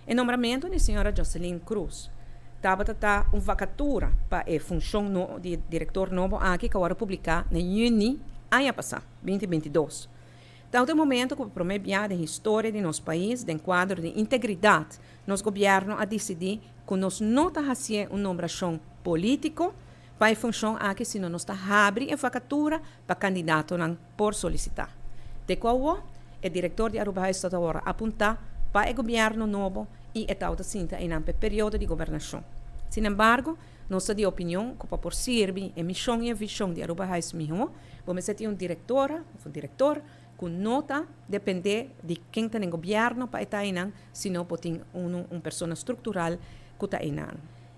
O nomeamento da senhora Jocelyn Cruz estava uma vacatura para a função de diretor novo aqui que agora publicar em junho ano passado, 2022. Então, no momento que o primeiro da história de nosso país, de quadro de integridade, nosso governo a decidir que nós não estamos fazendo uma nomeação política para a função aqui, senão nós estamos abrindo a vacatura para candidato por solicitar. De qual o diretor de Aruba está agora apontar para o governo novo e está em um período de governação. Sin embargo, nossa de opinião que para servir a missão e a visão de Aruba mesmo, vamos ter um diretor que não está depender de quem está no governo para estar aí, senão pode uma pessoa estrutural que está aí.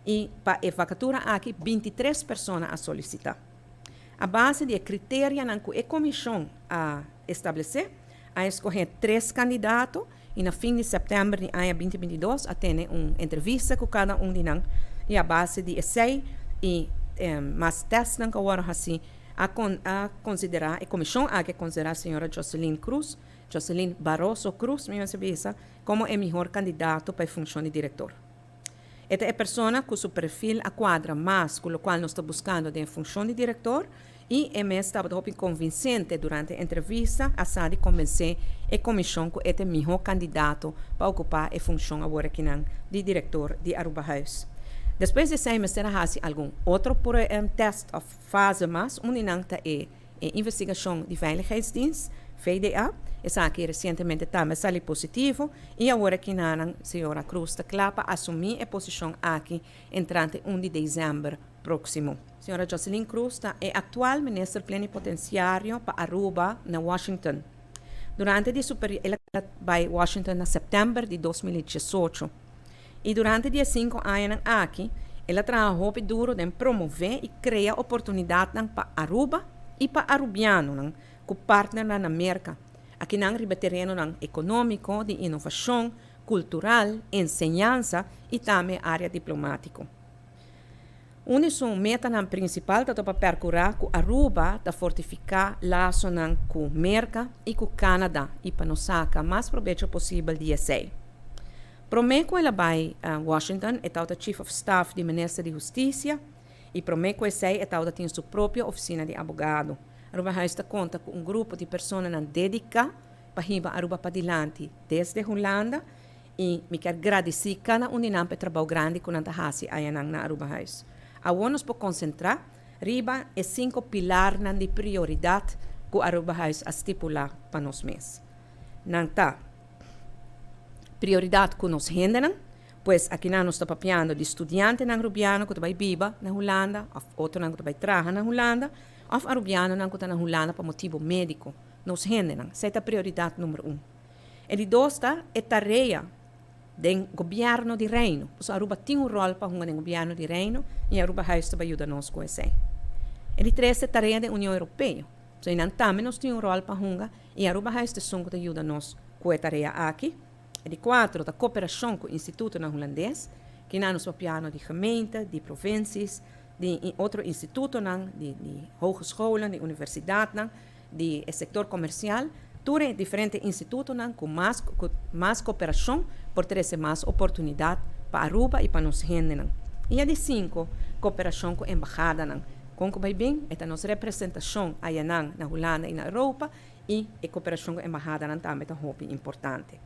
E para a vacatura aqui, 23 pessoas a solicitar. A base de critérios que a comissão a estabelecer, a escolher 3 candidatos e no fim de setembro de 2022 a ter uma entrevista com cada de nós e a base de 6 e mais testes que agora assim a considerar, a comissão a considerar a senhora Jocelyn Barroso Cruz, minha cabeça, como o melhor candidato para a função de diretor. Esta é a pessoa cujo perfil quadra mais com o qual nós estamos buscando de função de diretor e me estava convincente durante a entrevista a de convencer a comissão que é o melhor candidato para ocupar a função agora aqui de diretor de Aruba House. Depois de 6 meses, terá algum outro teste ou fase mais, onde é a investigação de veiligheidsdienst, VDA, essa aqui recentemente também saiu positivo, e agora que a senhora Cruz está clara para assumir a posição aqui, entrante 1 de dezembro próximo. A senhora Jocelyn Cruz é atual ministro plenipotenciário para Aruba, na Washington. Durante a sua ela vai Washington em setembro de 2018. E durante 5 anos aqui, ela trabalhou duro em promover e criar oportunidades para Aruba e para arubianos, com partner na América. Aqui nang terreno econômico, de inovação, cultural, enseñança e também área diplomática. Uma sua meta principal é para percorrer com Aruba, para fortificar laços com a América e com o Canadá e para nos sacar mais proveito possível de SA. Prometo ela vai a Washington, é o Chief of Staff do Ministério de Justiça, e prometo essa é o tem sua própria oficina de advogado. Aruba House conta com um grupo de pessoas dedicadas para ir a Aruba para adiante desde a Holanda, e me quero agradecer cada um de nós pelo trabalho grande que nós fazemos aí na Aruba House. Agora nós podemos concentrar riba e 5 pilares de prioridade que a Aruba House estipular para nós mesmos. Nanta prioridade que nos rendem, pois aqui nós estamos falando de estudantes arubianos que vai viver na Holanda, ou outros que vai trabalhar na Holanda, ou arubianos que estão na Holanda por motivo médico. Nos rendem, essa é a prioridade número 1. E de 2 está a tarefa do governo de reino. Pois Aruba tem um rol para o governo de reino e a Aruba House vai ajudar nós com isso. E de 3 é a tarefa da União Europeia. Então, também nós temos um rol para o e a Aruba House ajuda nós com a tarefa aqui. E de 4, a cooperação com o Instituto Holandês, que nós no piano de gemeente, de províncias, de outro instituto, de hogescholen, de universidades, de setor comercial, todos diferentes institutos com mais cooperação, por ter mais oportunidade para Aruba e para nós gente. E a de 5, cooperação com a embaixada. Com que vai bem, é a nossa representação aí na Holanda e na Europa, e a cooperação com a embaixada também é muito importante.